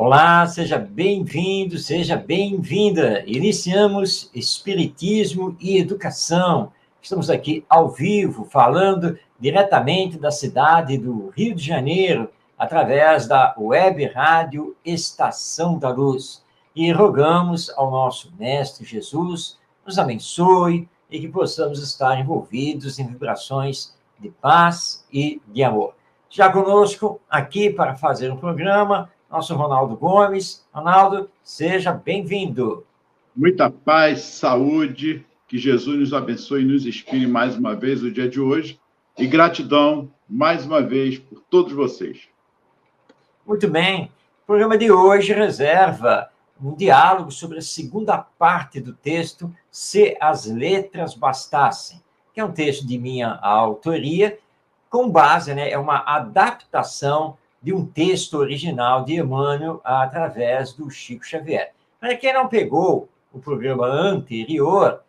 Olá, seja bem-vindo, seja bem-vinda. Iniciamos Espiritismo e Educação. Estamos aqui ao vivo, falando diretamente da cidade do Rio de Janeiro, através da Web Rádio Estação da Luz. E rogamos ao nosso Mestre Jesus nos abençoe e que possamos estar envolvidos em vibrações de paz e de amor. Já conosco, aqui para fazer o programa, nosso Ronaldo Gomes. Ronaldo, seja bem-vindo. Muita paz, saúde, que Jesus nos abençoe e nos inspire mais uma vez no dia de hoje. E gratidão, mais uma vez, por todos vocês. Muito bem. O programa de hoje reserva um diálogo sobre a segunda parte do texto Se as Letras Bastassem, que é um texto de minha autoria, com base, é uma adaptação de um texto original de Emmanuel através do Chico Xavier. Para quem não pegou o programa anterior,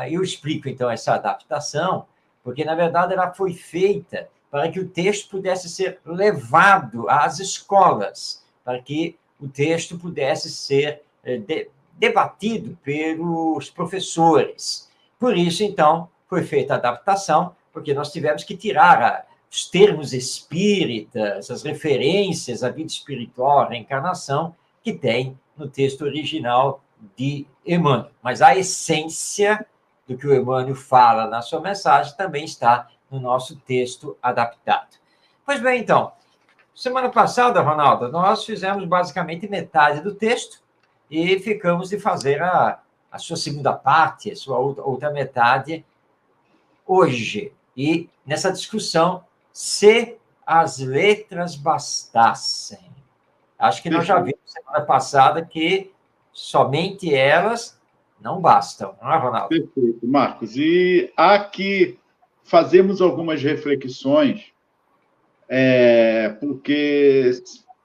eu explico, então, essa adaptação, porque, na verdade, ela foi feita para que o texto pudesse ser levado às escolas, para que o texto pudesse ser debatido pelos professores. Por isso, então, foi feita a adaptação, porque nós tivemos que tirar os termos espíritas, as referências à vida espiritual, à reencarnação, que tem no texto original de Emmanuel. Mas a essência do que o Emmanuel fala na sua mensagem também está no nosso texto adaptado. Pois bem, então, semana passada, Ronaldo, nós fizemos basicamente metade do texto e ficamos de fazer a sua segunda parte, a sua outra metade hoje. E nessa discussão, se as letras bastassem. Acho que nós já vimos semana passada que somente elas não bastam, não é, Ronaldo? Perfeito, Marcos. E aqui fazemos algumas reflexões, porque,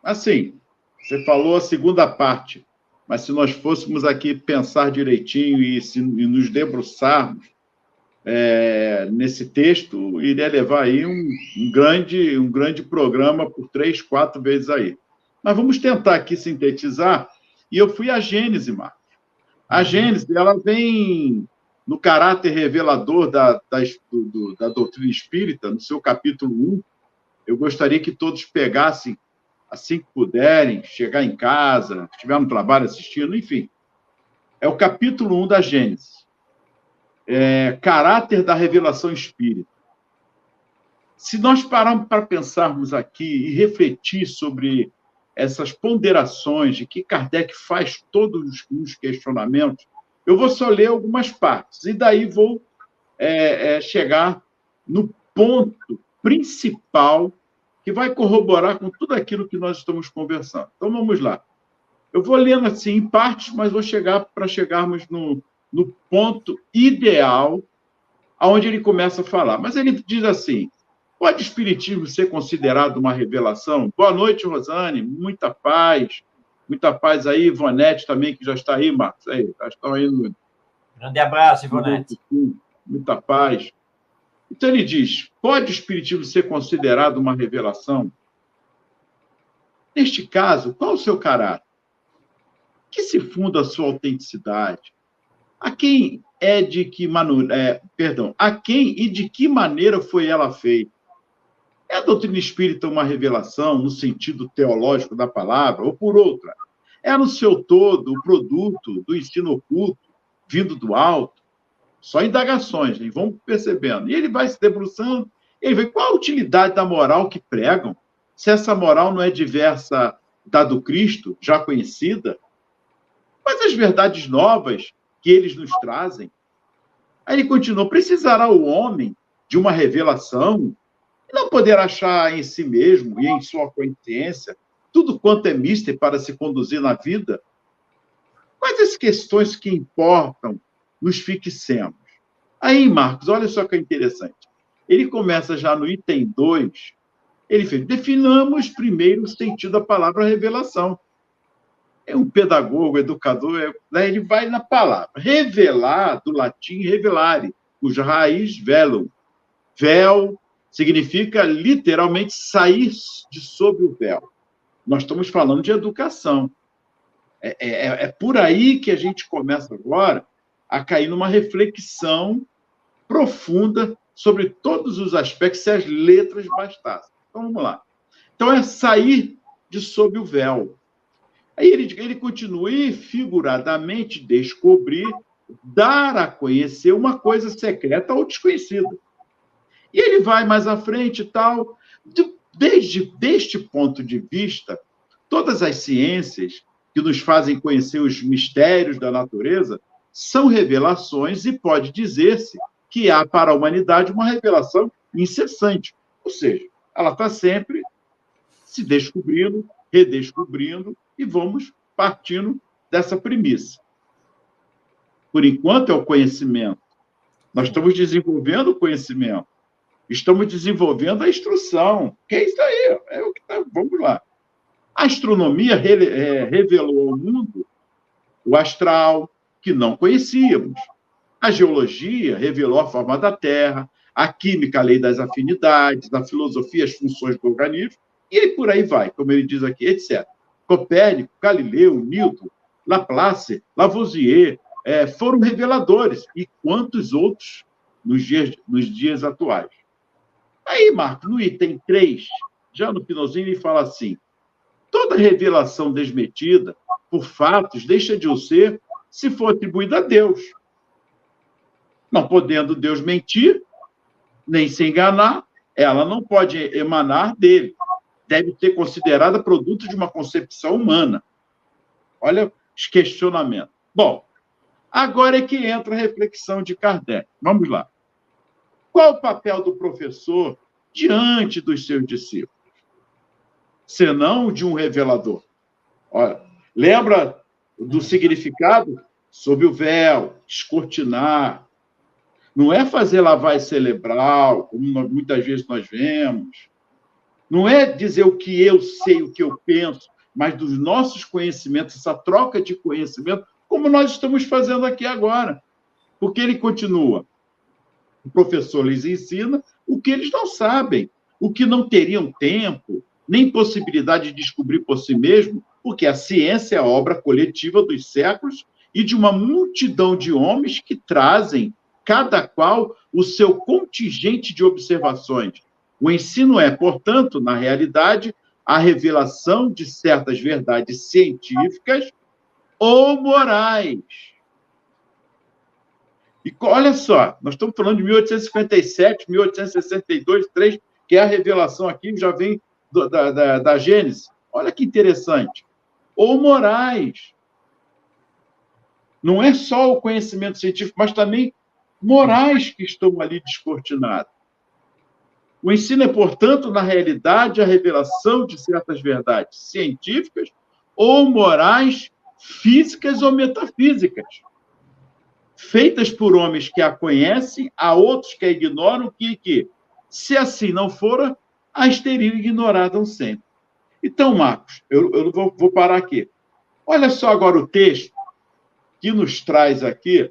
assim, você falou a segunda parte, mas se nós fôssemos aqui pensar direitinho e nos debruçarmos nesse texto, iria levar aí um grande programa por 3, 4 vezes aí. Mas vamos tentar aqui sintetizar, e eu fui à Gênese, Marcos. A Gênese, ela vem no caráter revelador da doutrina espírita, no seu capítulo 1. Eu gostaria que todos pegassem, assim que puderem, chegar em casa, estiver no trabalho assistindo, enfim. É o capítulo 1 da Gênese. Caráter da revelação espírita. Se nós pararmos para pensarmos aqui e refletir sobre essas ponderações de que Kardec faz todos os questionamentos, eu vou só ler algumas partes, e daí vou chegar no ponto principal que vai corroborar com tudo aquilo que nós estamos conversando. Então, vamos lá. Eu vou lendo assim em partes, mas vou chegarmos no ponto ideal, aonde ele começa a falar. Mas ele diz assim: pode o espiritismo ser considerado uma revelação? Boa noite, Rosane, muita paz aí, Ivonete também, que já está aí, Marcos, aí, já estão aí no... Grande abraço, Ivonete. Muita paz. Então ele diz: pode o espiritismo ser considerado uma revelação? Neste caso, qual o seu caráter? Que se funda a sua autenticidade? A quem e de que maneira foi ela feita? É a doutrina espírita uma revelação no sentido teológico da palavra, ou por outra? É no seu todo o produto do ensino oculto, vindo do alto? Só indagações, hein? Vamos percebendo. E ele vai se debruçando, ele vê qual a utilidade da moral que pregam, se essa moral não é diversa da do Cristo, já conhecida. Quais as verdades novas que eles nos trazem? Aí ele continua: precisará o homem de uma revelação e não poder achar em si mesmo e em sua consciência tudo quanto é mister para se conduzir na vida? Quais as questões que importam nos fixemos? Aí, Marcos, olha só que é interessante. Ele começa já no item 2, ele fez: definamos primeiro o sentido da palavra revelação. É um pedagogo, educador, ele vai na palavra. Revelar, do latim revelare, cuja raiz velum. Véu significa literalmente sair de sob o véu. Nós estamos falando de educação. É por aí que a gente começa agora a cair numa reflexão profunda sobre todos os aspectos, se as letras bastassem. Então, vamos lá. Então, é sair de sob o véu. Aí ele continua, e figuradamente descobrir, dar a conhecer uma coisa secreta ou desconhecida. E ele vai mais à frente e tal. Deste ponto de vista, todas as ciências que nos fazem conhecer os mistérios da natureza são revelações e pode dizer-se que há para a humanidade uma revelação incessante. Ou seja, ela está sempre se descobrindo, redescobrindo, e vamos partindo dessa premissa. Por enquanto, é o conhecimento. Nós estamos desenvolvendo o conhecimento. Estamos desenvolvendo a instrução. Que é isso aí? É o que tá... Vamos lá. A astronomia revelou ao mundo o astral, que não conhecíamos. A geologia revelou a forma da Terra, a química, a lei das afinidades, a filosofia, as funções do organismo, e aí por aí vai, como ele diz aqui, etc. Copérnico, Galileu, Newton, Laplace, Lavoisier foram reveladores, e quantos outros nos dias atuais. Aí, Marco, no item 3, já no finalzinho, ele fala assim: toda revelação desmentida por fatos deixa de o ser se for atribuída a Deus. Não podendo Deus mentir, nem se enganar, ela não pode emanar dele. Deve ser considerada produto de uma concepção humana. Olha os questionamentos. Bom, agora é que entra a reflexão de Kardec. Vamos lá. Qual o papel do professor diante dos seus discípulos? Senão de um revelador. Olha, lembra do significado? Sob o véu, descortinar. Não é fazer lavagem cerebral, como muitas vezes nós vemos. Não é dizer o que eu sei, o que eu penso, mas dos nossos conhecimentos, essa troca de conhecimento, como nós estamos fazendo aqui agora. Porque ele continua. O professor lhes ensina o que eles não sabem, o que não teriam tempo, nem possibilidade de descobrir por si mesmo, porque a ciência é a obra coletiva dos séculos e de uma multidão de homens que trazem, cada qual, o seu contingente de observações. O ensino é, portanto, na realidade, a revelação de certas verdades científicas ou morais. E olha só, nós estamos falando de 1857, 1862, 3, que é a revelação aqui, já vem da Gênesis. Olha que interessante. Ou morais. Não é só o conhecimento científico, mas também morais que estão ali descortinados. O ensino é, portanto, na realidade, a revelação de certas verdades científicas ou morais, físicas ou metafísicas, feitas por homens que a conhecem, a outros que a ignoram, que se assim não fora, as teriam ignorado sempre. Então, Marcos, eu vou parar aqui. Olha só agora o texto que nos traz aqui,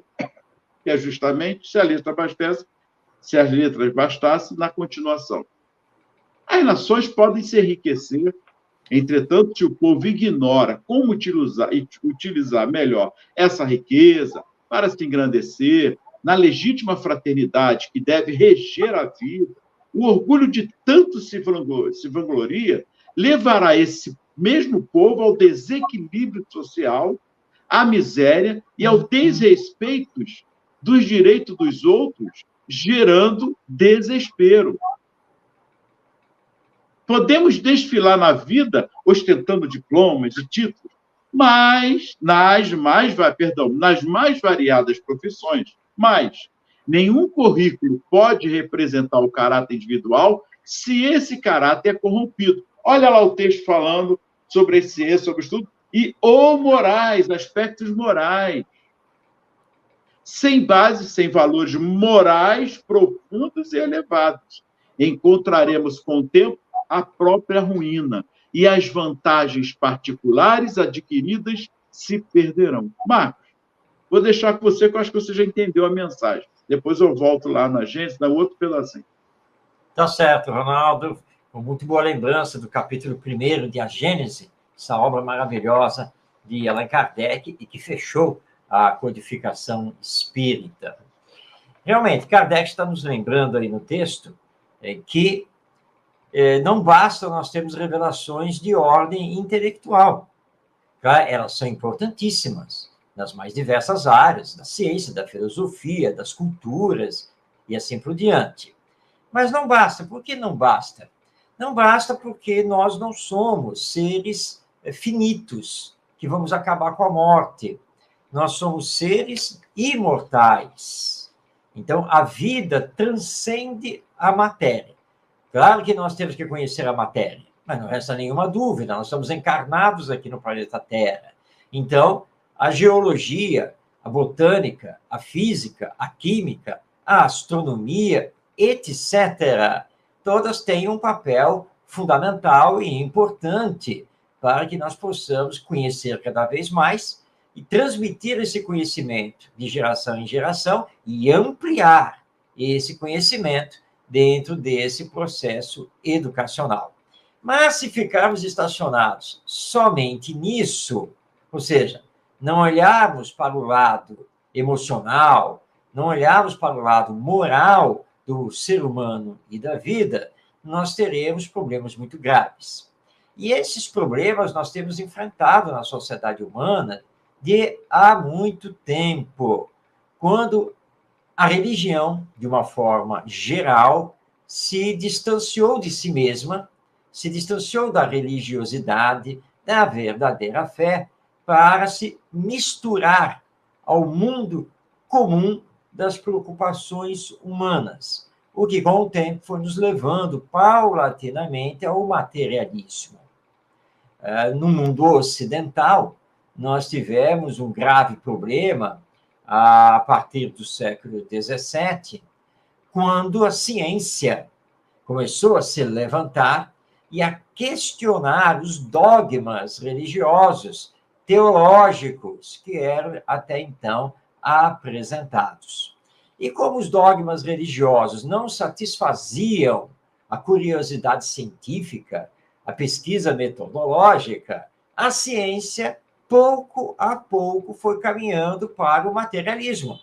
que é justamente se a letra abastece, se as letras bastassem, na continuação. As nações podem se enriquecer, entretanto, se o povo ignora como utilizar melhor essa riqueza para se engrandecer, na legítima fraternidade que deve reger a vida, o orgulho de tanto se vangloria levará esse mesmo povo ao desequilíbrio social, à miséria e ao desrespeito dos direitos dos outros, gerando desespero. Podemos desfilar na vida ostentando diplomas e títulos, mas nas mais variadas profissões. Mas nenhum currículo pode representar o caráter individual se esse caráter é corrompido. Olha lá o texto falando sobre a ciência, sobre o estudo, e ou morais, aspectos morais. Sem base, sem valores morais profundos e elevados. Encontraremos com o tempo a própria ruína e as vantagens particulares adquiridas se perderão. Marcos, vou deixar com você, que eu acho que você já entendeu a mensagem. Depois eu volto lá na gente, na outro pedacinho. Tá certo, Ronaldo. com muito boa lembrança do capítulo 1 de A Gênese, essa obra maravilhosa de Allan Kardec e que fechou a codificação espírita. Realmente, Kardec está nos lembrando aí no texto que não basta nós termos revelações de ordem intelectual. Tá? Elas são importantíssimas nas mais diversas áreas, da ciência, da filosofia, das culturas e assim por diante. Mas não basta. Por que não basta? Não basta porque nós não somos seres finitos, que vamos acabar com a morte. Nós somos seres imortais. Então, a vida transcende a matéria. Claro que nós temos que conhecer a matéria, mas não resta nenhuma dúvida, nós estamos encarnados aqui no planeta Terra. Então, a geologia, a botânica, a física, a química, a astronomia, etc., todas têm um papel fundamental e importante para que nós possamos conhecer cada vez mais e transmitir esse conhecimento de geração em geração e ampliar esse conhecimento dentro desse processo educacional. Mas se ficarmos estacionados somente nisso, ou seja, não olharmos para o lado emocional, não olharmos para o lado moral do ser humano e da vida, nós teremos problemas muito graves. E esses problemas nós temos enfrentado na sociedade humana de há muito tempo, quando a religião, de uma forma geral, se distanciou de si mesma, se distanciou da religiosidade, da verdadeira fé, para se misturar ao mundo comum das preocupações humanas, o que, com o tempo, foi nos levando paulatinamente ao materialismo. No mundo ocidental, nós tivemos um grave problema a partir do século XVII, quando a ciência começou a se levantar e a questionar os dogmas religiosos, teológicos, que eram até então apresentados. E como os dogmas religiosos não satisfaziam a curiosidade científica, a pesquisa metodológica, a ciência, pouco a pouco, foi caminhando para o materialismo,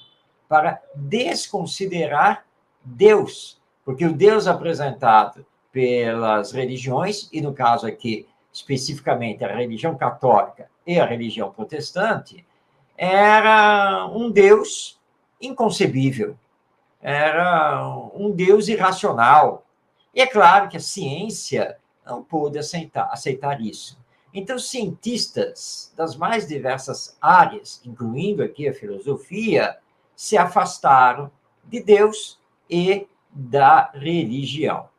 para desconsiderar Deus, porque o Deus apresentado pelas religiões, e no caso aqui, especificamente, a religião católica e a religião protestante, era um Deus inconcebível, era um Deus irracional. E é claro que a ciência não pôde aceitar isso. Então, cientistas das mais diversas áreas, incluindo aqui a filosofia, se afastaram de Deus e da religião.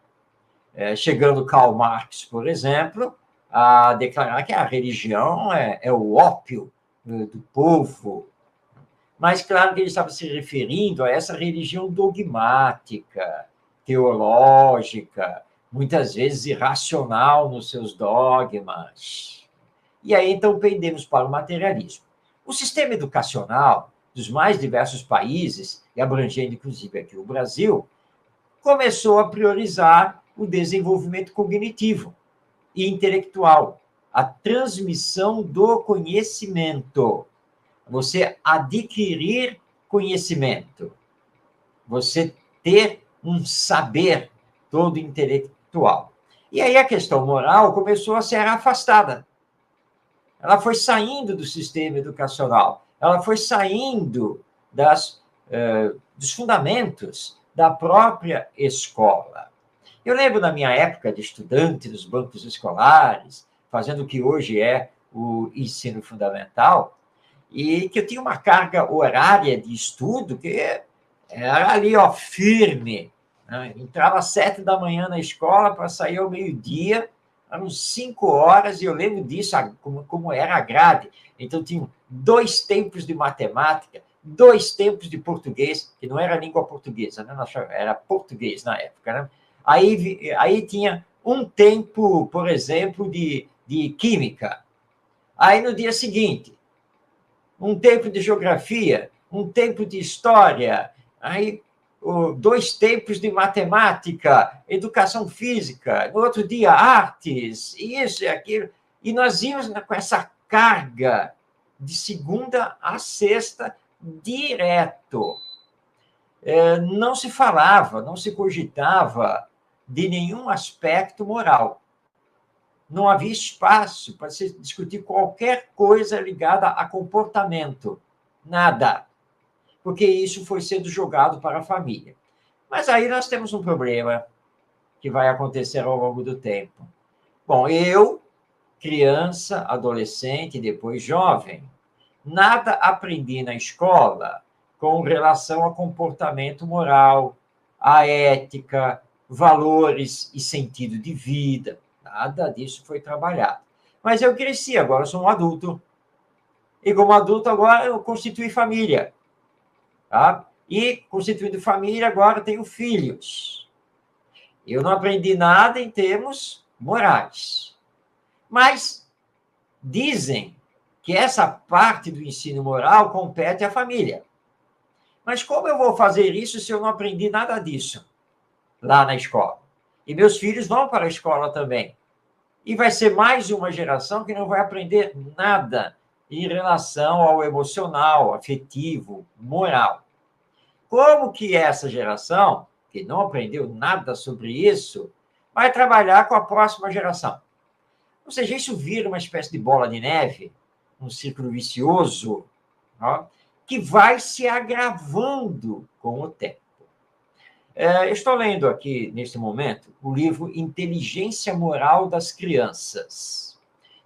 Chegando Karl Marx, por exemplo, a declarar que a religião é o ópio do povo. Mas, claro que ele estava se referindo a essa religião dogmática, teológica, muitas vezes irracional nos seus dogmas. E aí, então, pendemos para o materialismo. O sistema educacional dos mais diversos países, e abrangendo inclusive aqui o Brasil, começou a priorizar o desenvolvimento cognitivo e intelectual, a transmissão do conhecimento. Você adquirir conhecimento, você ter um saber todo intelectual. E aí a questão moral começou a ser afastada. Ela foi saindo do sistema educacional, ela foi saindo dos fundamentos da própria escola. Eu lembro na minha época de estudante nos bancos escolares, fazendo o que hoje é o ensino fundamental, e que eu tinha uma carga horária de estudo que era ali, firme. Né? Entrava às 7 da manhã na escola para sair ao meio-dia, eram 5 horas, e eu lembro disso, como era a grade. Então, tinha 2 tempos de matemática, 2 tempos de português, que não era língua portuguesa, né? Era português na época. Né? Aí tinha um tempo, por exemplo, de química. Aí, no dia seguinte, um tempo de geografia, um tempo de história. Aí, 2 tempos de matemática, educação física, no outro dia artes, isso e aquilo. E nós íamos com essa carga de segunda a sexta direto. Não se falava, não se cogitava de nenhum aspecto moral. Não havia espaço para se discutir qualquer coisa ligada a comportamento. Nada. Porque isso foi sendo jogado para a família. Mas aí nós temos um problema que vai acontecer ao longo do tempo. Bom, eu, criança, adolescente e depois jovem, nada aprendi na escola com relação a comportamento moral, a ética, valores e sentido de vida. Nada disso foi trabalhado. Mas eu cresci, agora eu sou um adulto. E como adulto, agora eu constituí família. Tá? E, constituindo família, agora tenho filhos. Eu não aprendi nada em termos morais. Mas dizem que essa parte do ensino moral compete à família. Mas como eu vou fazer isso se eu não aprendi nada disso lá na escola? E meus filhos vão para a escola também. E vai ser mais uma geração que não vai aprender nada em relação ao emocional, afetivo, moral. Como que essa geração, que não aprendeu nada sobre isso, vai trabalhar com a próxima geração? Ou seja, isso vira uma espécie de bola de neve, um círculo vicioso, ó, que vai se agravando com o tempo. Eu estou lendo aqui, neste momento, o livro Inteligência Moral das Crianças.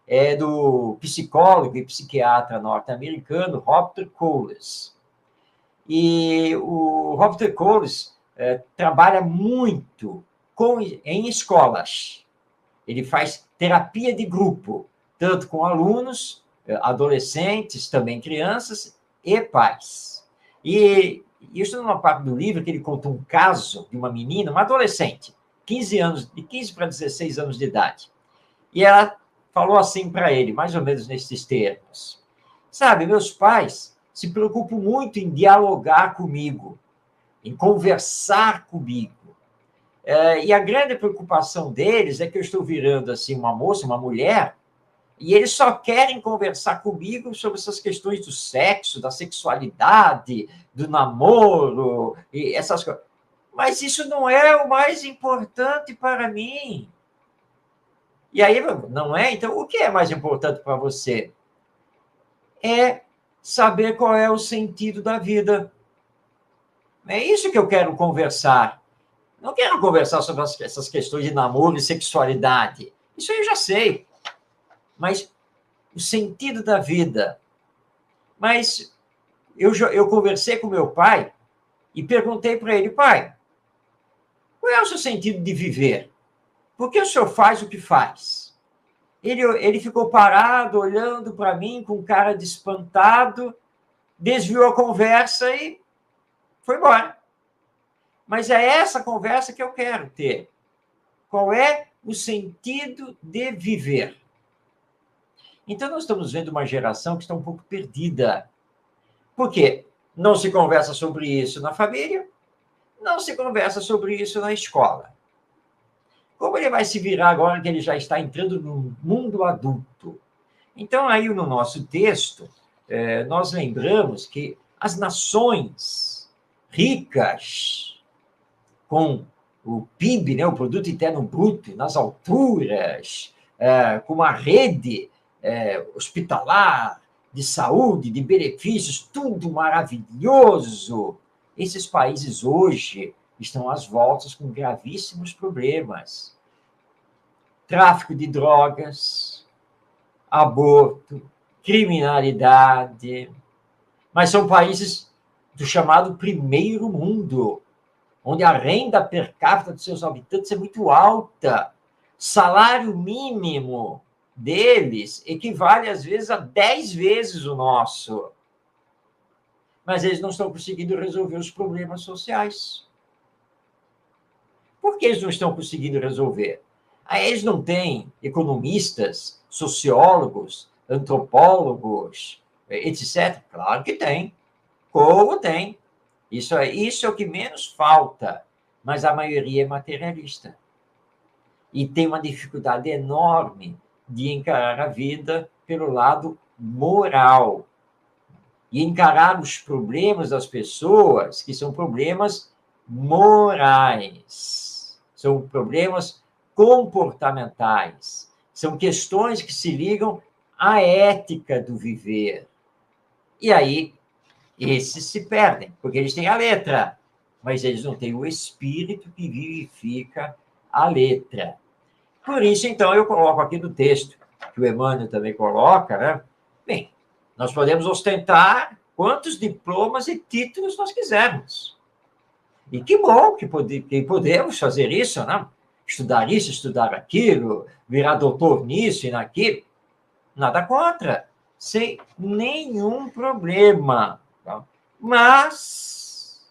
É do psicólogo e psiquiatra norte-americano Robert Coles. E o Robert Coles trabalha muito em escolas. Ele faz terapia de grupo, tanto com alunos, adolescentes, também crianças e pais. E isso numa parte do livro que ele conta um caso de uma menina, uma adolescente, 15 anos, de 15 para 16 anos de idade. E ela falou assim para ele, mais ou menos nesses termos: sabe, meus pais se preocupam muito em dialogar comigo, em conversar comigo. E a grande preocupação deles é que eu estou virando assim uma moça, uma mulher, e eles só querem conversar comigo sobre essas questões do sexo, da sexualidade, do namoro, e essas coisas. Mas isso não é o mais importante para mim. E aí, não é? Então, o que é mais importante para você? É saber qual é o sentido da vida. É isso que eu quero conversar. Não quero conversar sobre essas questões de namoro e sexualidade. Isso aí eu já sei. Mas o sentido da vida. Mas eu conversei com meu pai e perguntei para ele: pai, qual é o seu sentido de viver? Por que o senhor faz o que faz? Ele ficou parado, olhando para mim com cara de espantado, desviou a conversa e foi embora. Mas é essa conversa que eu quero ter. Qual é o sentido de viver? Então, nós estamos vendo uma geração que está um pouco perdida. Por quê? Não se conversa sobre isso na família, não se conversa sobre isso na escola. Como ele vai se virar agora que ele já está entrando no mundo adulto? Então, aí no nosso texto, nós lembramos que as nações ricas, com o PIB, né, o Produto Interno Bruto, nas alturas, com uma rede hospitalar, de saúde, de benefícios, tudo maravilhoso. Esses países hoje estão às voltas com gravíssimos problemas. Tráfico de drogas, aborto, criminalidade. Mas são países do chamado primeiro mundo, onde a renda per capita dos seus habitantes é muito alta. Salário mínimo deles equivale, às vezes, a 10 vezes o nosso. Mas eles não estão conseguindo resolver os problemas sociais. Por que eles não estão conseguindo resolver? Eles não têm economistas, sociólogos, antropólogos, etc. Claro que tem. Como tem. Isso é o que menos falta, mas a maioria é materialista. E tem uma dificuldade enorme de encarar a vida pelo lado moral. E encarar os problemas das pessoas, que são problemas morais, são problemas comportamentais, são questões que se ligam à ética do viver. E aí, esses se perdem, porque eles têm a letra, mas eles não têm o espírito que vivifica a letra. Por isso, então, eu coloco aqui no texto, que o Emmanuel também coloca, né? Bem, nós podemos ostentar quantos diplomas e títulos nós quisermos. E que bom que podemos fazer isso, né? Estudar isso, estudar aquilo, virar doutor nisso e naquilo. Nada contra, sem nenhum problema. Tá? Mas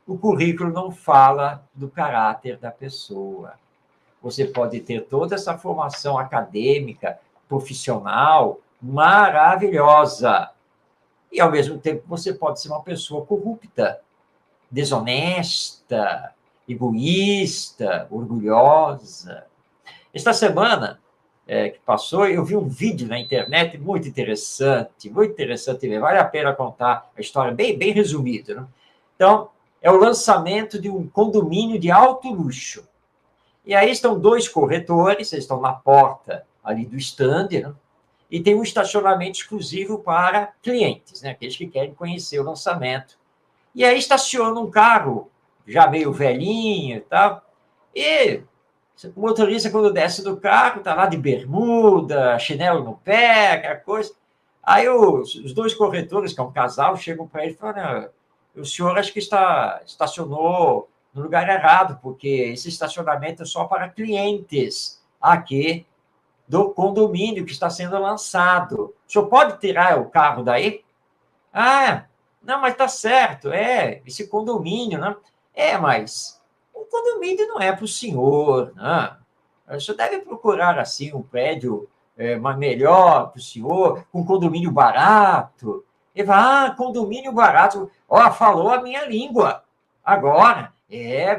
o currículo não fala do caráter da pessoa. Você pode ter toda essa formação acadêmica, profissional, maravilhosa. E, ao mesmo tempo, você pode ser uma pessoa corrupta, desonesta, egoísta, orgulhosa. Esta semana que passou, eu vi um vídeo na internet muito interessante mesmo. Vale a pena contar a história bem resumida. Né? Então, é o lançamento de um condomínio de alto luxo. E aí estão dois corretores, eles estão na porta ali do stand, né? E tem um estacionamento exclusivo para clientes, né? Aqueles que querem conhecer o lançamento. E aí estaciona um carro, já meio velhinho e tal, e o motorista, quando desce do carro, está lá de bermuda, chinelo no pé, aquela coisa. Aí os dois corretores, que é um casal, chegam para ele e falam, o senhor acho que estacionou no lugar errado, porque esse estacionamento é só para clientes aqui do condomínio que está sendo lançado. O senhor pode tirar o carro daí? Ah, não, mas está certo, esse condomínio, né? Mas o condomínio não é para o senhor, né? O senhor deve procurar, assim, um prédio melhor para o senhor, um condomínio barato. Ele fala, condomínio barato. Falou a minha língua. Agora,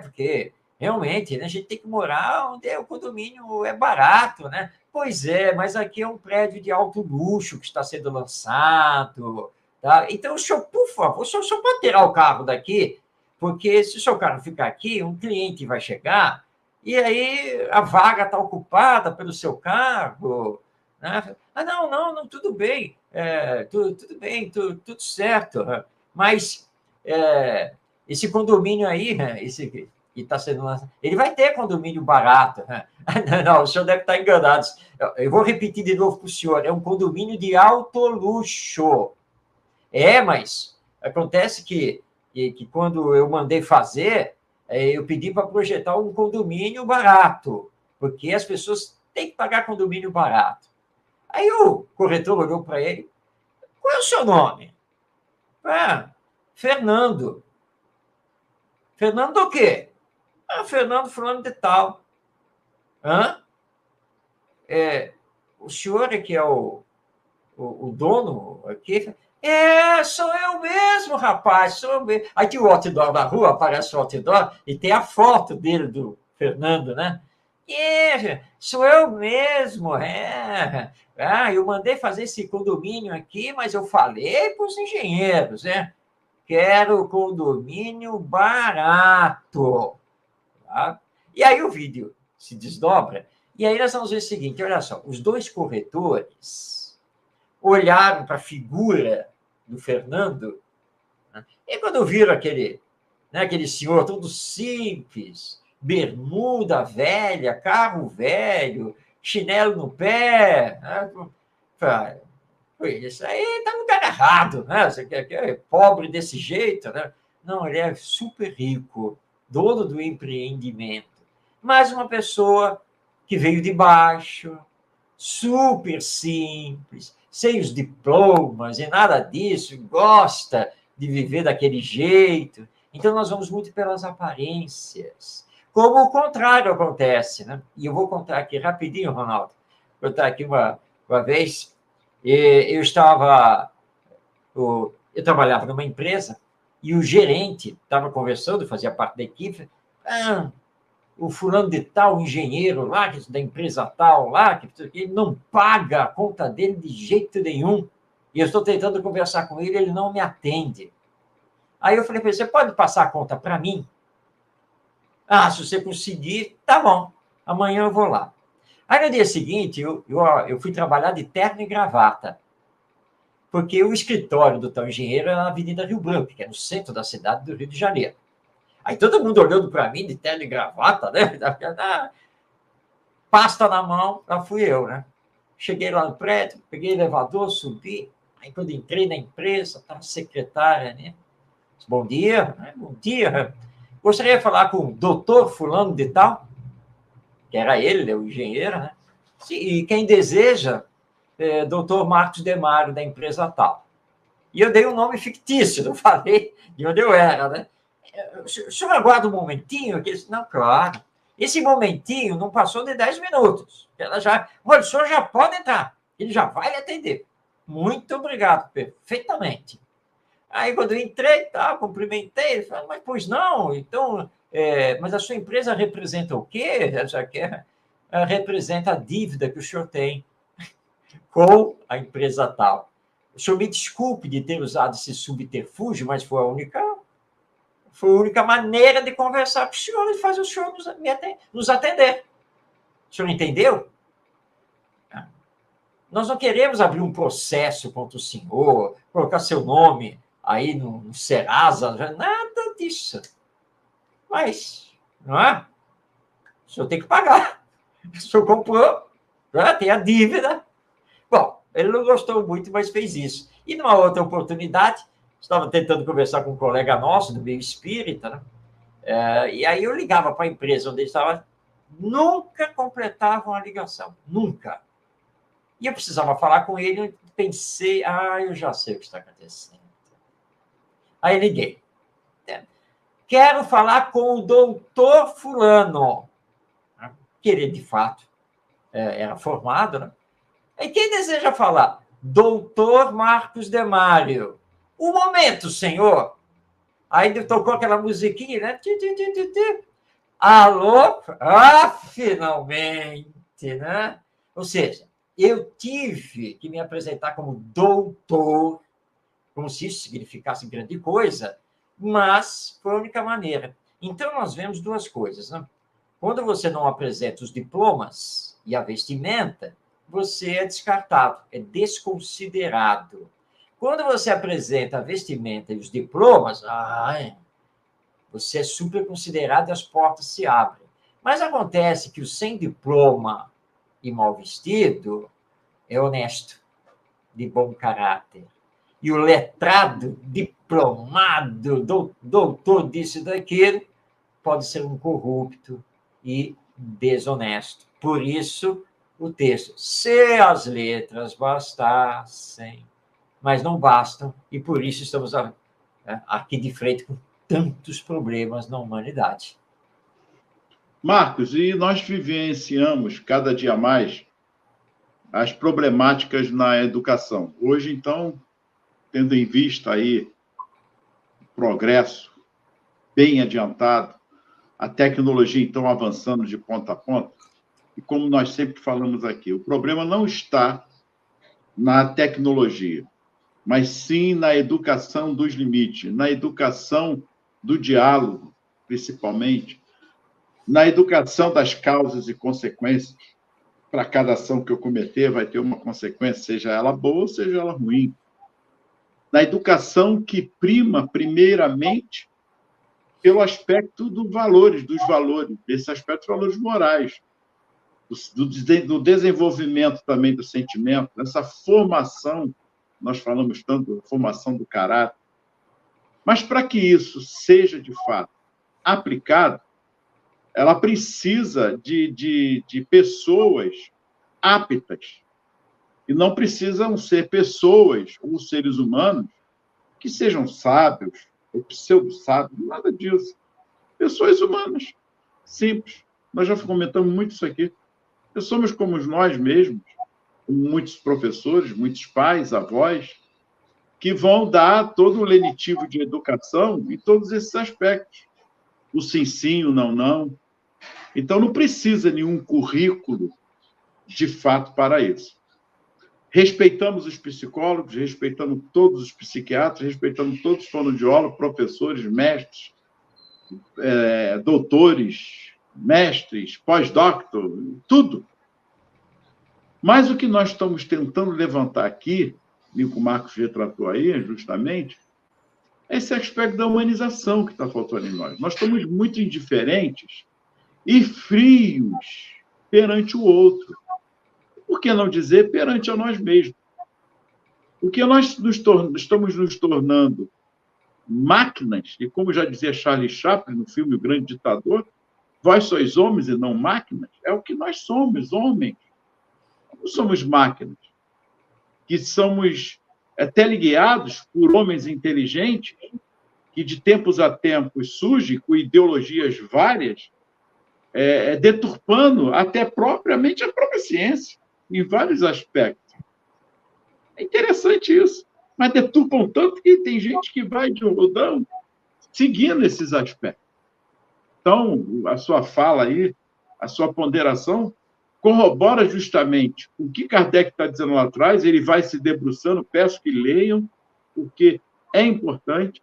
porque realmente, né, a gente tem que morar onde o condomínio é barato, né? Pois é, mas aqui é um prédio de alto luxo que está sendo lançado. Tá? Então, o senhor, por favor, o senhor pode tirar o carro daqui, porque se o seu carro ficar aqui, um cliente vai chegar e aí a vaga está ocupada pelo seu carro. Né? Não, tudo bem, tudo bem, tudo certo. Mas esse condomínio aí, esse que está sendo lançado, ele vai ter condomínio barato. Não, o senhor deve estar enganado. Eu vou repetir de novo para o senhor, é um condomínio de alto luxo. Mas acontece que quando eu mandei fazer, eu pedi para projetar um condomínio barato, porque as pessoas têm que pagar condomínio barato. Aí o corretor olhou para ele, qual é o seu nome? Fernando. Fernando o quê? Fernando fulano de tal. O senhor é que é o dono aqui? Sou eu mesmo, rapaz, sou eu mesmo. Aí tinha o outdoor na rua, aparece o outdoor, e tem a foto dele, do Fernando, né? Sou eu mesmo, eu mandei fazer esse condomínio aqui, mas eu falei para os engenheiros, quero condomínio barato. Tá? E aí o vídeo se desdobra, e aí nós vamos ver o seguinte, olha só, os dois corretores olharam para a figura do Fernando, né? E quando viram aquele senhor todo simples, bermuda velha, carro velho, chinelo no pé, né? Isso aí está no lugar errado, né? Você é pobre desse jeito, né? Não, ele é super rico, dono do empreendimento, mas uma pessoa que veio de baixo, super simples, sem os diplomas e nada disso, gosta de viver daquele jeito. Então, nós vamos muito pelas aparências. Como o contrário acontece, né? E eu vou contar aqui rapidinho, Ronaldo. Vou contar aqui uma vez. Eu trabalhava numa empresa E o gerente estava conversando, fazia parte da equipe, o fulano de tal, engenheiro lá, da empresa tal lá, que ele não paga a conta dele de jeito nenhum. E eu estou tentando conversar com ele, ele não me atende. Aí eu falei para ele, você pode passar a conta para mim? Se você conseguir, tá bom. Amanhã eu vou lá. Aí, no dia seguinte, eu fui trabalhar de terno e gravata. Porque o escritório do tal engenheiro era na Avenida Rio Branco, que é no centro da cidade do Rio de Janeiro. Aí todo mundo olhando para mim de terno e gravata, né? Pasta na mão, lá fui eu, né? Cheguei lá no prédio, peguei o elevador, subi. Aí, quando entrei na empresa, estava a secretária, né? Bom dia, né? Bom dia. Gostaria de falar com o doutor fulano de tal, que era ele, o engenheiro, né? E quem deseja, doutor Marcos Demário, da empresa tal. E eu dei um nome fictício, não falei de onde eu era, né? O senhor aguarda um momentinho? Ele disse, não, claro. Esse momentinho não passou de 10 minutos. Olha, o senhor já pode entrar. Ele já vai lhe atender. Muito obrigado, perfeitamente. Aí, quando eu entrei, cumprimentei, ele falou, mas pois não, então, mas a sua empresa representa o quê? Já quer, representa a dívida que o senhor tem com a empresa tal. O senhor me desculpe de ter usado esse subterfúgio, mas foi a única maneira de conversar com o senhor e fazer o senhor nos atender. O senhor entendeu? Nós não queremos abrir um processo contra o senhor, colocar seu nome aí no Serasa, nada disso. Mas, não é? O senhor tem que pagar. O senhor comprou, tem a dívida. Bom, ele não gostou muito, mas fez isso. E numa outra oportunidade, estava tentando conversar com um colega nosso do meio espírita, né? E aí eu ligava para a empresa onde ele estava, nunca completavam a ligação, nunca. E eu precisava falar com ele, eu pensei, eu já sei o que está acontecendo. Aí liguei. Quero falar com o doutor fulano. Que ele, de fato, era formado, né? E quem deseja falar? Doutor Marcos Demário. Um momento, senhor. Aí tocou aquela musiquinha, né? Alô? Finalmente, né? Ou seja, eu tive que me apresentar como doutor, como se isso significasse grande coisa, mas foi a única maneira. Então, nós vemos duas coisas, né? Quando você não apresenta os diplomas e a vestimenta, você é descartado, é desconsiderado. Quando você apresenta a vestimenta e os diplomas, você é super considerado e as portas se abrem. Mas acontece que o sem diploma e mal vestido é honesto, de bom caráter. E o letrado, diplomado, doutor disso e daquilo, pode ser um corrupto e desonesto. Por isso, o texto, se as letras bastassem, mas não bastam, e por isso estamos aqui de frente com tantos problemas na humanidade. Marcos, e nós vivenciamos cada dia mais as problemáticas na educação. Hoje, então, tendo em vista aí o progresso bem adiantado, a tecnologia, então, avançando de ponta a ponta, e como nós sempre falamos aqui, o problema não está na tecnologia, mas sim na educação dos limites, na educação do diálogo, principalmente, na educação das causas e consequências. Para cada ação que eu cometer, vai ter uma consequência, seja ela boa, seja ela ruim. Na educação que prima, primeiramente, pelo aspecto dos valores, esse aspecto dos valores morais, do desenvolvimento também do sentimento, dessa formação, nós falamos tanto da formação do caráter. Mas para que isso seja, de fato, aplicado, ela precisa de pessoas aptas. E não precisam ser pessoas ou seres humanos que sejam sábios ou pseudo-sábios, nada disso. Pessoas humanas, simples. Nós já comentamos muito isso aqui. Somos como nós mesmos, como muitos professores, muitos pais, avós, que vão dar todo o lenitivo de educação em todos esses aspectos. O sim, sim, o não, não. Então, não precisa nenhum currículo, de fato, para isso. Respeitamos os psicólogos, respeitamos todos os psiquiatras, respeitamos todos os fonoaudiólogos, professores, mestres, doutores, mestres, pós-doctor, tudo. Mas o que nós estamos tentando levantar aqui, e o Marcos retratou aí, justamente, é esse aspecto da humanização que está faltando em nós. Nós estamos muito indiferentes e frios perante o outro. Por que não dizer perante a nós mesmos? Porque nós estamos nos tornando máquinas, e como já dizia Charlie Chaplin no filme O Grande Ditador, vós sois homens e não máquinas, é o que nós somos, homens. Não somos máquinas, que somos teleguiados por homens inteligentes, que de tempos a tempos surgem com ideologias várias, deturpando até propriamente a própria ciência, em vários aspectos. É interessante isso, mas deturpam tanto que tem gente que vai de rodão seguindo esses aspectos. Então, a sua fala aí, a sua ponderação, corrobora justamente o que Kardec está dizendo lá atrás, ele vai se debruçando, peço que leiam, porque é importante,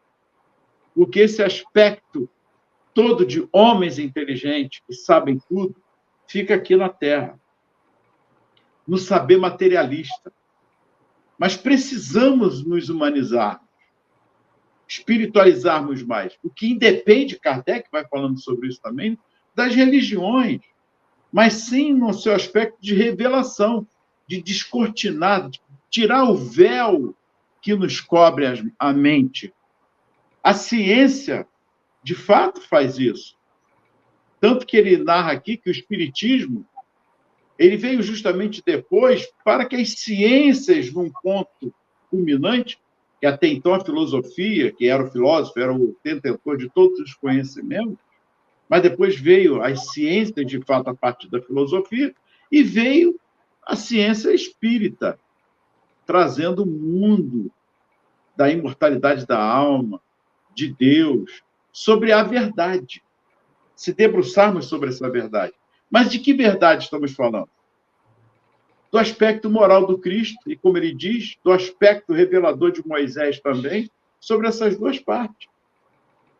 porque esse aspecto todo de homens inteligentes que sabem tudo, fica aqui na Terra, no saber materialista. Mas precisamos nos humanizar, espiritualizarmos mais, o que independe, Kardec vai falando sobre isso também, das religiões, mas sim no seu aspecto de revelação, de descortinar, de tirar o véu que nos cobre a mente. A ciência, de fato, faz isso. Tanto que ele narra aqui que o espiritismo ele veio justamente depois para que as ciências, num ponto culminante, que até então a filosofia, que era o filósofo, era o detentor de todos os conhecimentos, mas depois veio as ciências, de fato, a partir da filosofia, e veio a ciência espírita, trazendo o mundo da imortalidade da alma, de Deus, sobre a verdade. Se debruçarmos sobre essa verdade. Mas de que verdade estamos falando? Do aspecto moral do Cristo, e como ele diz, do aspecto revelador de Moisés também, sobre essas duas partes,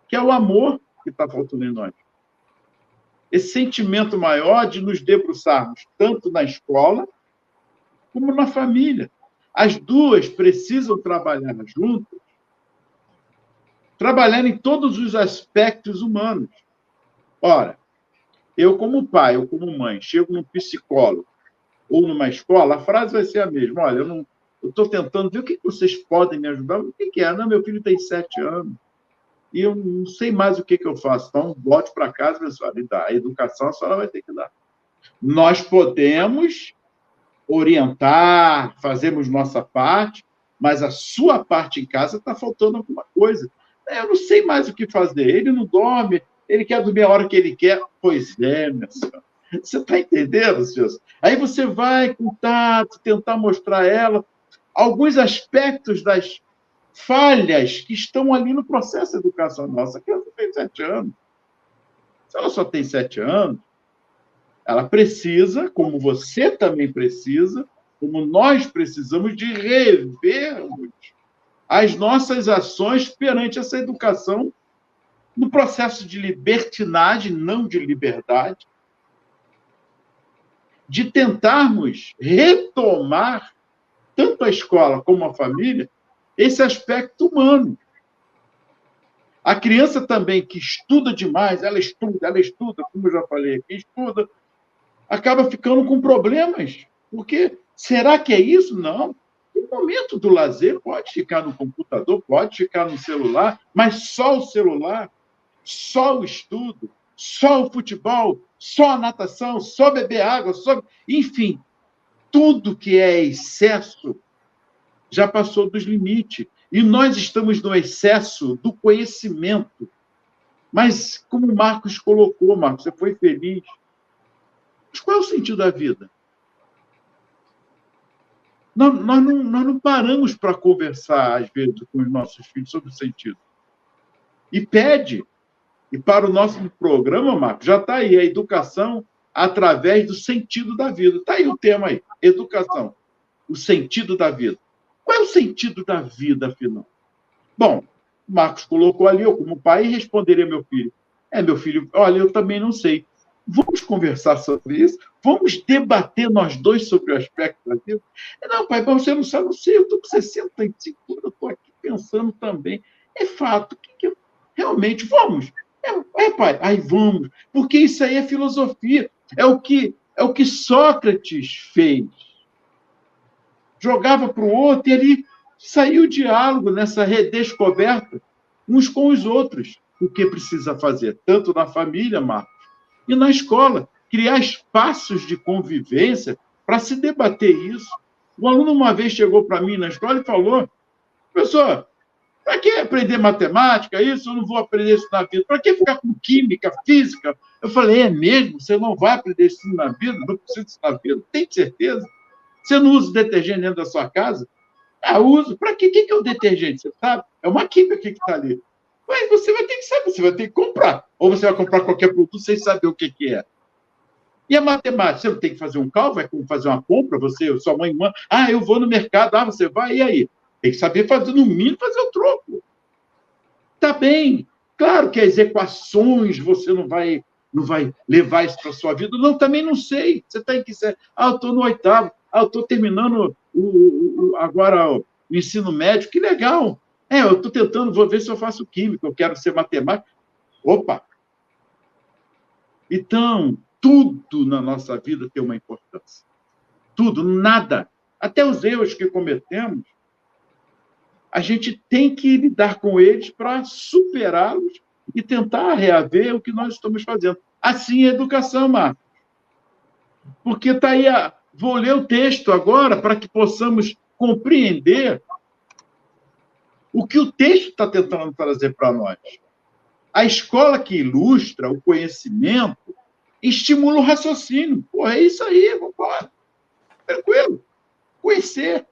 que é o amor que está faltando em nós. Esse sentimento maior de nos debruçarmos tanto na escola como na família. As duas precisam trabalhar juntas, trabalhar em todos os aspectos humanos. Ora, eu como pai, eu como mãe, chego num psicólogo ou numa escola, a frase vai ser a mesma. Olha, eu estou tentando ver o que vocês podem me ajudar. O que é? Não, meu filho tem 7 anos e eu não sei mais o que eu faço. Então, bote para casa, pessoal, e dá. A educação a senhora vai ter que dar. Nós podemos orientar, fazemos nossa parte, mas a sua parte em casa está faltando alguma coisa. Eu não sei mais o que fazer. Ele não dorme, ele quer dormir a hora que ele quer. Pois é, meu senhor. Você está entendendo, senhor? Aí você vai com tato, tentar mostrar a ela alguns aspectos das falhas que estão ali no processo educacional. Nossa, a criança tem 7 anos. Se ela só tem 7 anos, ela precisa, como você também precisa, como nós precisamos, de revermos as nossas ações perante essa educação no processo de libertinagem, não de liberdade, de tentarmos retomar, tanto a escola como a família, esse aspecto humano. A criança também que estuda demais, ela estuda, como eu já falei aqui, estuda, acaba ficando com problemas. Porque será que é isso? Não. No momento do lazer, pode ficar no computador, pode ficar no celular, mas só o celular, só o estudo, só o futebol, só a natação, só beber água, enfim, tudo que é excesso já passou dos limites. E nós estamos no excesso do conhecimento. Mas, como o Marcos colocou, Marcos, você foi feliz. Mas qual é o sentido da vida? nós não paramos para conversar, às vezes, com os nossos filhos sobre o sentido. E pede. E para o nosso programa, Marcos, já está aí a educação através do sentido da vida. Está aí o tema aí, educação, o sentido da vida. Qual é o sentido da vida, afinal? Bom, Marcos colocou ali, eu como pai responderia ao meu filho. Meu filho, olha, eu também não sei. Vamos conversar sobre isso? Vamos debater nós dois sobre o aspecto da vida? Não, pai, você não sabe, não sei, eu estou com 65, eu estou aqui pensando também. É fato, realmente, vamos. Pai, aí vamos, porque isso aí é filosofia, é o que Sócrates fez. Jogava para o outro e ali saiu o diálogo nessa redescoberta uns com os outros. O que precisa fazer, tanto na família, Marcos, e na escola, criar espaços de convivência para se debater isso. Um aluno uma vez chegou para mim na escola e falou: professor, para que aprender matemática, isso? Eu não vou aprender isso na vida. Para que ficar com química, física? Eu falei, é mesmo? Você não vai aprender isso na vida? Não precisa disso na vida? Tem certeza? Você não usa detergente dentro da sua casa? Uso. Para quê? O que é o detergente? Você sabe? É uma química que está ali. Mas você vai ter que saber, você vai ter que comprar. Ou você vai comprar qualquer produto sem saber o que é. E a matemática? Você não tem que fazer um cálculo, vai fazer uma compra, sua mãe manda. Eu vou no mercado, você vai, e aí? Tem que saber fazer, no mínimo, fazer o troco. Está bem. Claro que as equações você não vai levar isso para a sua vida. Não, também não sei. Você está em que série? Eu estou no 8º. Eu estou terminando agora o ensino médio. Que legal. Eu estou tentando, vou ver se eu faço química, eu quero ser matemático. Opa! Então, tudo na nossa vida tem uma importância. Tudo, nada. Até os erros que cometemos, a gente tem que lidar com eles para superá-los e tentar reaver o que nós estamos fazendo. Assim é a educação, Marcos. Porque está aí, vou ler o texto agora para que possamos compreender o que o texto está tentando trazer para nós. A escola que ilustra o conhecimento estimula o raciocínio. É isso aí, vamos embora. Tranquilo. Conhecer.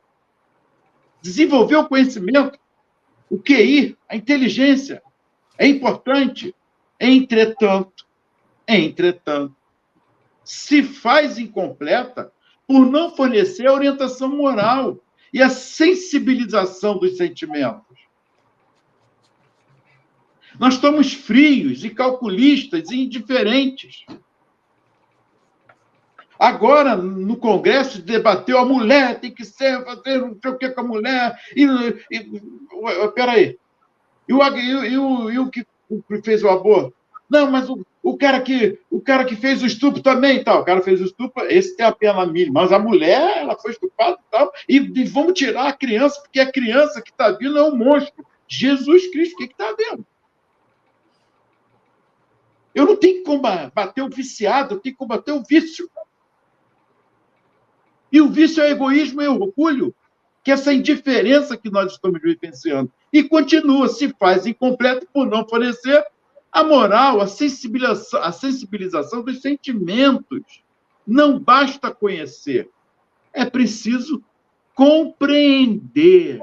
Desenvolver o conhecimento, o QI, a inteligência, é importante. Entretanto, se faz incompleta por não fornecer a orientação moral e a sensibilização dos sentimentos. Nós estamos frios e calculistas e indiferentes. Agora, no Congresso, debateu a mulher, tem que fazer não sei o que com a mulher. Peraí. E o que fez o aborto? Não, mas o cara que fez o estupro também, tal. O cara fez o estupro, esse tem a pena mínima. Mas a mulher, ela foi estuprada e tal. E vamos tirar a criança, porque a criança que está vindo é um monstro. Jesus Cristo, o que está vendo? Eu não tenho que combater o viciado, eu tenho que combater o vício. E o vício é o egoísmo e o orgulho, que é essa indiferença que nós estamos vivenciando. E continua, se faz incompleto por não fornecer a moral, a sensibilização dos sentimentos. Não basta conhecer, é preciso compreender.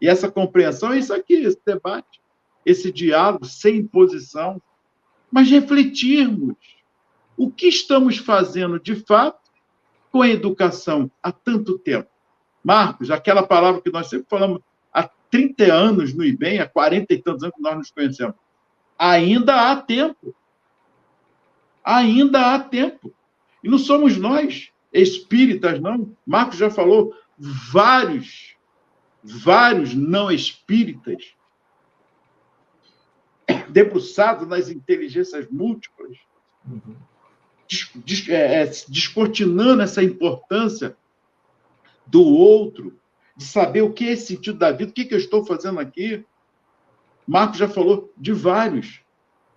E essa compreensão é isso aqui, esse debate, esse diálogo sem imposição, mas refletirmos o que estamos fazendo de fato com a educação há tanto tempo. Marcos, aquela palavra que nós sempre falamos há 30 anos no IBEM, há 40 e tantos anos que nós nos conhecemos. Ainda há tempo. Ainda há tempo. E não somos nós, espíritas, não. Marcos já falou, vários não espíritas, debruçados nas inteligências múltiplas, descortinando essa importância do outro, de saber o que é esse sentido da vida, o que eu estou fazendo aqui. Marcos já falou de vários.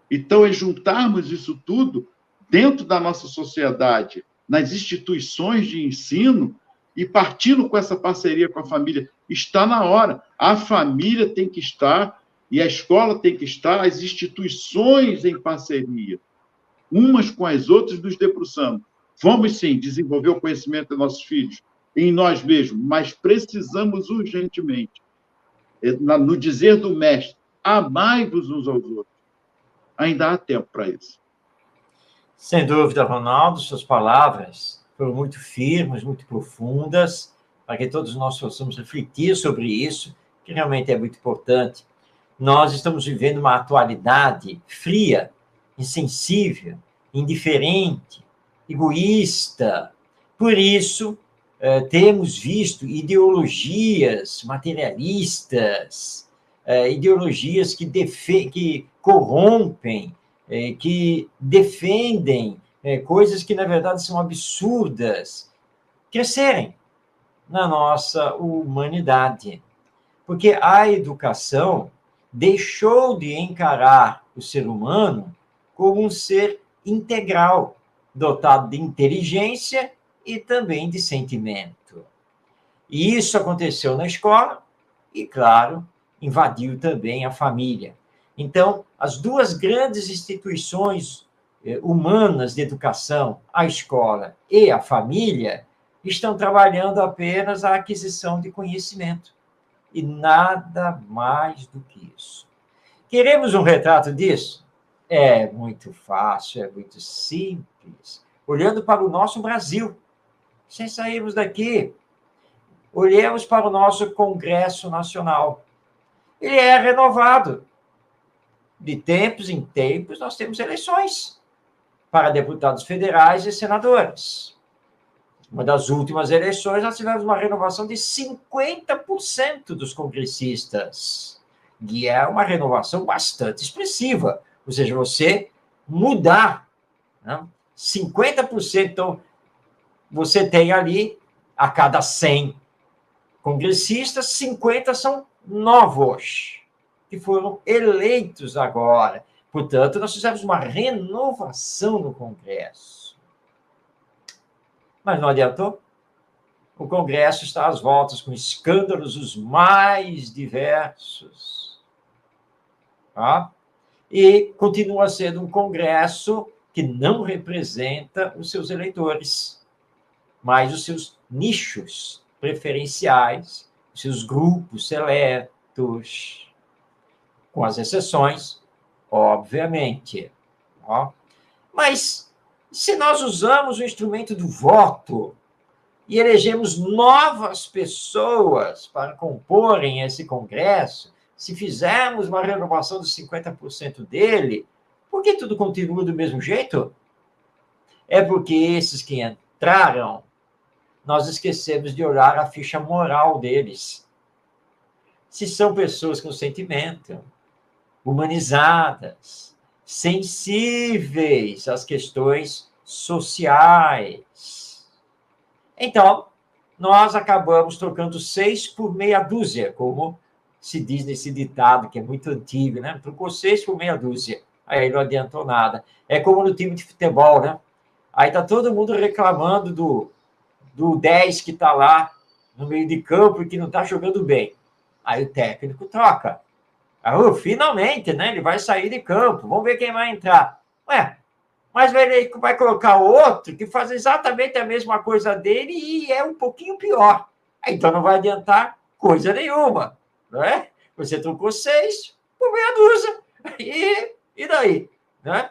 Então, é juntarmos isso tudo dentro da nossa sociedade, nas instituições de ensino, e partindo com essa parceria com a família. Está na hora. A família tem que estar, e a escola tem que estar, as instituições em parceria, umas com as outras, nos debruçando. Vamos, sim, desenvolver o conhecimento dos nossos filhos. em nós mesmos, mas precisamos urgentemente, no dizer do Mestre, amai-vos uns aos outros. Ainda há tempo para isso. Sem dúvida, Ronaldo, suas palavras foram muito firmes, muito profundas, para que todos nós possamos refletir sobre isso, que realmente é muito importante. Nós estamos vivendo uma atualidade fria, insensível, indiferente, egoísta. Por isso, temos visto ideologias materialistas, ideologias que corrompem, que defendem coisas que, na verdade, são absurdas, crescerem na nossa humanidade. Porque a educação deixou de encarar o ser humano como um ser integral, dotado de inteligência e também de sentimento. E isso aconteceu na escola e, claro, invadiu também a família. Então, as duas grandes instituições humanas de educação, a escola e a família, estão trabalhando apenas a aquisição de conhecimento. E nada mais do que isso. Queremos um retrato disso? É muito fácil, é muito simples. Olhando para o nosso Brasil, sem sairmos daqui, olhemos para o nosso Congresso Nacional. Ele é renovado. De tempos em tempos, nós temos eleições para deputados federais e senadores. Uma das últimas eleições, nós tivemos uma renovação de 50% dos congressistas, que é uma renovação bastante expressiva. Ou seja, você mudar, né? 50%, então, você tem ali, a cada 100 congressistas, 50 são novos, que foram eleitos agora. Portanto, nós fizemos uma renovação no Congresso. Mas não adiantou. O Congresso está às voltas com escândalos os mais diversos. Tá? E continua sendo um Congresso que não representa os seus eleitores, mas os seus nichos preferenciais, os seus grupos seletos, com as exceções, obviamente. Ó. Mas, se nós usamos o instrumento do voto e elegemos novas pessoas para comporem esse Congresso, se fizermos uma renovação de 50% dele, por que tudo continua do mesmo jeito? É porque esses que entraram, nós esquecemos de olhar a ficha moral deles. Se são pessoas com sentimento, humanizadas, sensíveis às questões sociais. Então, nós acabamos trocando 6 por meia dúzia, como se diz nesse ditado, que é muito antigo, né? Trocou 6 por meia dúzia. Aí não adiantou nada. É como no time de futebol, né? Aí tá todo mundo reclamando do 10 que está lá no meio de campo e que não está jogando bem. Aí o técnico troca. Finalmente, né? Ele vai sair de campo. Vamos ver quem vai entrar. Ué, mas vai colocar outro que faz exatamente a mesma coisa dele e é um pouquinho pior. Então não vai adiantar coisa nenhuma. Não é? Você trocou 6 por meia dúzia. E daí? Né?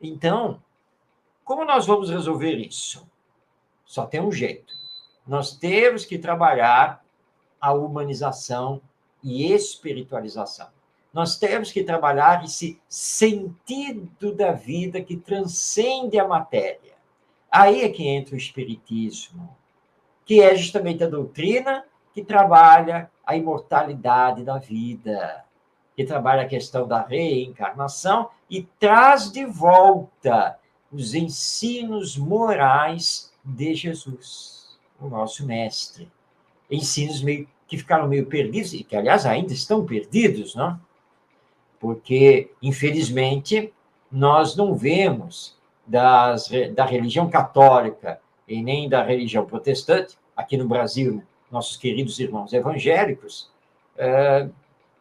Então, como nós vamos resolver isso? Só tem um jeito. Nós temos que trabalhar a humanização e espiritualização. Nós temos que trabalhar esse sentido da vida que transcende a matéria. Aí é que entra o espiritismo, que é justamente a doutrina que trabalha a imortalidade da vida, que trabalha a questão da reencarnação e traz de volta os ensinos morais de Jesus, o nosso mestre. Ensinos que ficaram meio perdidos, e que, aliás, ainda estão perdidos, não? Porque, infelizmente, nós não vemos da religião católica e nem da religião protestante, aqui no Brasil, nossos queridos irmãos evangélicos,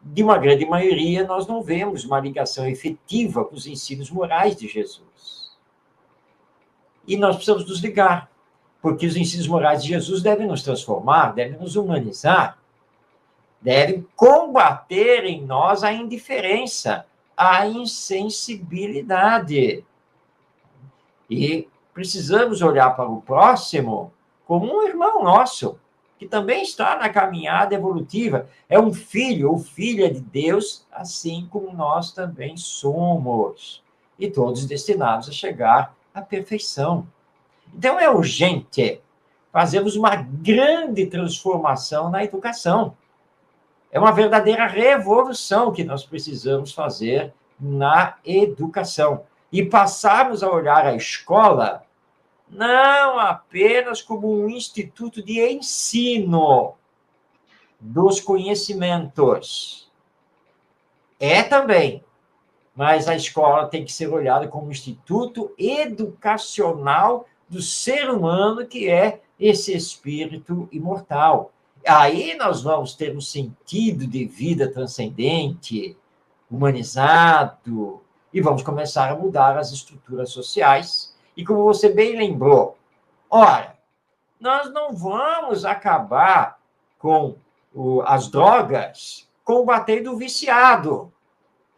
de uma grande maioria, nós não vemos uma ligação efetiva com os ensinos morais de Jesus. E nós precisamos nos ligar. porque os ensinos morais de Jesus devem nos transformar, devem nos humanizar, devem combater em nós a indiferença, a insensibilidade. E precisamos olhar para o próximo como um irmão nosso, que também está na caminhada evolutiva. É um filho ou filha de Deus, assim como nós também somos. E todos destinados a chegar à perfeição. Então, é urgente fazermos uma grande transformação na educação. É uma verdadeira revolução que nós precisamos fazer na educação. E passarmos a olhar a escola não apenas como um instituto de ensino dos conhecimentos. É também, mas a escola tem que ser olhada como um instituto educacional do ser humano, que é esse espírito imortal. Aí nós vamos ter um sentido de vida transcendente, humanizado, e vamos começar a mudar as estruturas sociais. E como você bem lembrou, ora, nós não vamos acabar com as drogas combatendo o viciado.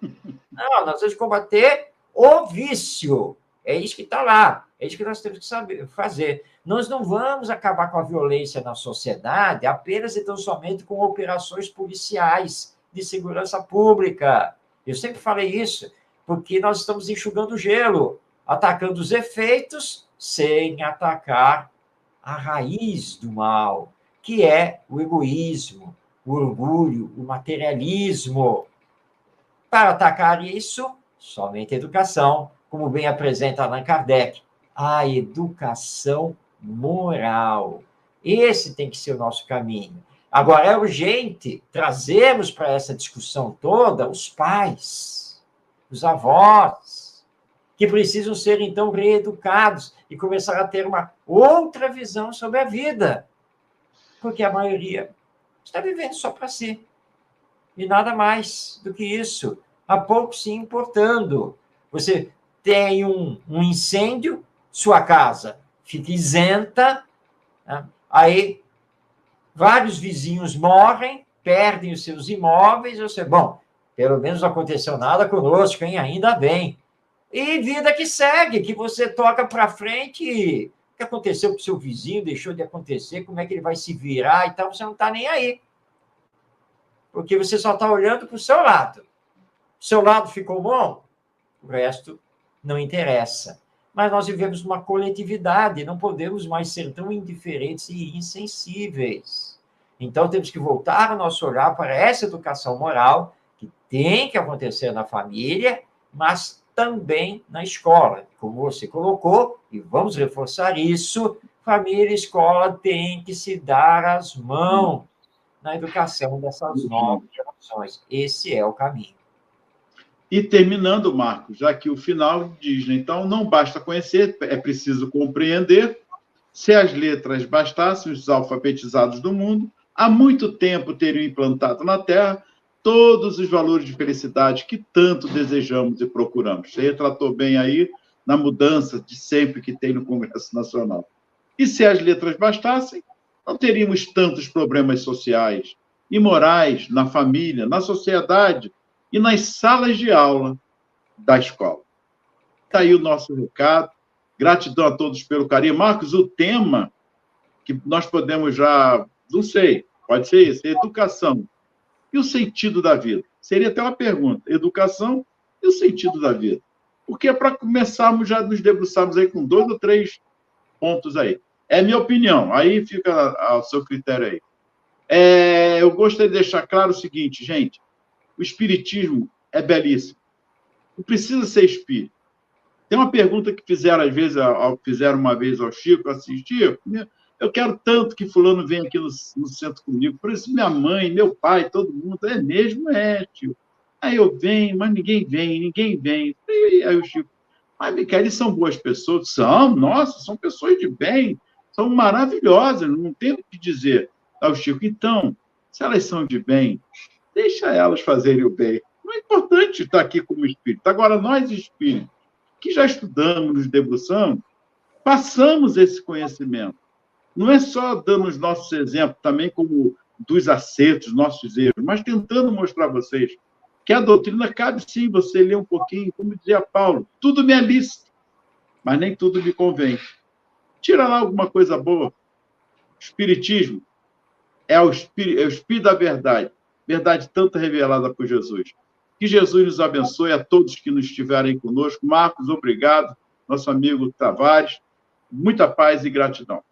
Não, nós vamos combater o vício. É isso que está lá. É isso que nós temos que saber fazer. Nós não vamos acabar com a violência na sociedade apenas e tão somente com operações policiais de segurança pública. Eu sempre falei isso, porque nós estamos enxugando gelo, atacando os efeitos sem atacar a raiz do mal, que é o egoísmo, o orgulho, o materialismo. Para atacar isso, somente a educação, como bem apresenta Allan Kardec, a educação moral. Esse tem que ser o nosso caminho. Agora, é urgente trazermos para essa discussão toda os pais, os avós, que precisam ser, então, reeducados e começar a ter uma outra visão sobre a vida. Porque a maioria está vivendo só para si. E nada mais do que isso. Há pouco se importando. Você tem um incêndio, sua casa fica isenta, né? Aí vários vizinhos morrem, perdem os seus imóveis, você, bom, pelo menos não aconteceu nada conosco, hein? Ainda bem. E vida que segue, que você toca para frente, o que aconteceu com o seu vizinho, deixou de acontecer, como é que ele vai se virar e tal, você não está nem aí. Porque você só está olhando para o seu lado. O seu lado ficou bom, o resto não interessa. Mas nós vivemos uma coletividade, não podemos mais ser tão indiferentes e insensíveis. Então, temos que voltar o nosso olhar para essa educação moral, que tem que acontecer na família, mas também na escola. Como você colocou, e vamos reforçar isso, família e escola têm que se dar as mãos na educação dessas novas gerações. Esse é o caminho. E terminando, Marcos, já que o final diz, né? Então, não basta conhecer, é preciso compreender. Se as letras bastassem, os alfabetizados do mundo, há muito tempo teriam implantado na Terra todos os valores de felicidade que tanto desejamos e procuramos. Você retratou bem aí na mudança de sempre que tem no Congresso Nacional. E se as letras bastassem, não teríamos tantos problemas sociais e morais na família, na sociedade e nas salas de aula da escola. Está aí o nosso recado. Gratidão a todos pelo carinho. Marcos, o tema que nós podemos já, não sei, pode ser esse, educação e o sentido da vida. Seria até uma pergunta, educação e o sentido da vida. Porque é para começarmos já nos debruçarmos aí com 2 ou 3 pontos aí. É minha opinião, aí fica ao seu critério aí. Eu gostaria de deixar claro o seguinte, gente, o espiritismo é belíssimo. Não precisa ser espírito. Tem uma pergunta que fizeram, às vezes, fizeram uma vez ao Chico, assim, Chico, eu quero tanto que fulano venha aqui no centro comigo. Por isso, minha mãe, meu pai, todo mundo, é mesmo? É, tio. Aí eu venho, mas ninguém vem. Aí o Chico, mas, Micael, eles são boas pessoas? São, nossa, são pessoas de bem, são maravilhosas, não tem o que dizer. Aí o Chico, então, se elas são de bem, deixa elas fazerem o bem. Não é importante estar aqui como espírito. Agora, nós espíritos, que já estudamos, nos debruçamos, passamos esse conhecimento. Não é só dando os nossos exemplos, também como dos acertos, nossos erros, mas tentando mostrar a vocês que a doutrina cabe sim você ler um pouquinho, como dizia Paulo, tudo me é lícito, mas nem tudo me convém. Tira lá alguma coisa boa. Espiritismo é o espírito da verdade, verdade tanto revelada por Jesus. Que Jesus nos abençoe, a todos que nos estiverem conosco. Marcos, obrigado. Nosso amigo Tavares, muita paz e gratidão.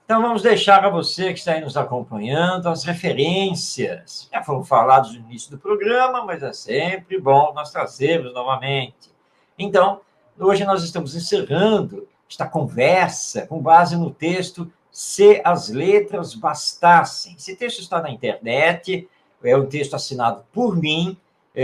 Então, vamos deixar a você que está aí nos acompanhando as referências. Já foram falados no início do programa, mas é sempre bom nós trazermos novamente. Então, hoje nós estamos encerrando esta conversa com base no texto Se as Letras Bastassem. Esse texto está na internet, é um texto assinado por mim,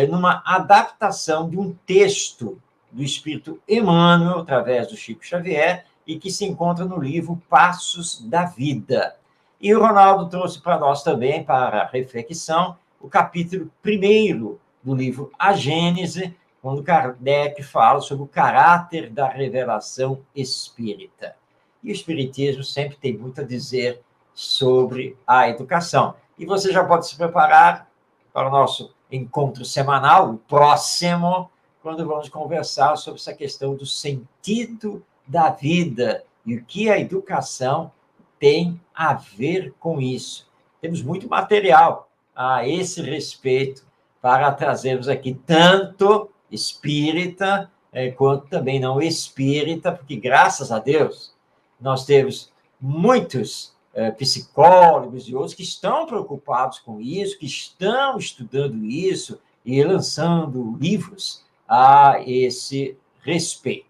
numa adaptação de um texto do Espírito Emmanuel, através do Chico Xavier, e que se encontra no livro Passos da Vida. E o Ronaldo trouxe para nós também, para reflexão, o capítulo 1º do livro A Gênese, quando Kardec fala sobre o caráter da revelação espírita. E o espiritismo sempre tem muito a dizer sobre a educação. E você já pode se preparar para o nosso encontro semanal, o próximo, quando vamos conversar sobre essa questão do sentido da vida e o que a educação tem a ver com isso. Temos muito material a esse respeito para trazermos aqui, tanto espírita quanto também não espírita, porque, graças a Deus, nós temos muitos psicólogos e outros que estão preocupados com isso, que estão estudando isso e lançando livros a esse respeito.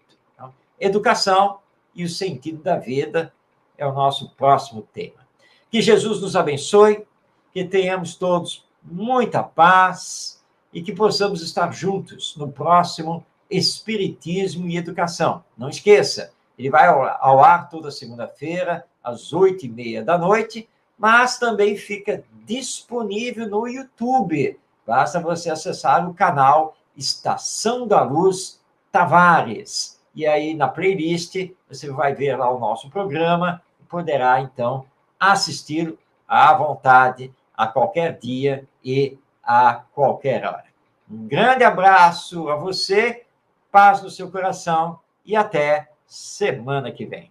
Educação e o sentido da vida é o nosso próximo tema. Que Jesus nos abençoe, que tenhamos todos muita paz e que possamos estar juntos no próximo Espiritismo e Educação. Não esqueça, ele vai ao ar toda segunda-feira, às 20h30, mas também fica disponível no YouTube. Basta você acessar o canal Estação da Luz Tavares. E aí, na playlist, você vai ver lá o nosso programa e poderá, então, assistir à vontade, a qualquer dia e a qualquer hora. Um grande abraço a você, paz no seu coração e até semana que vem.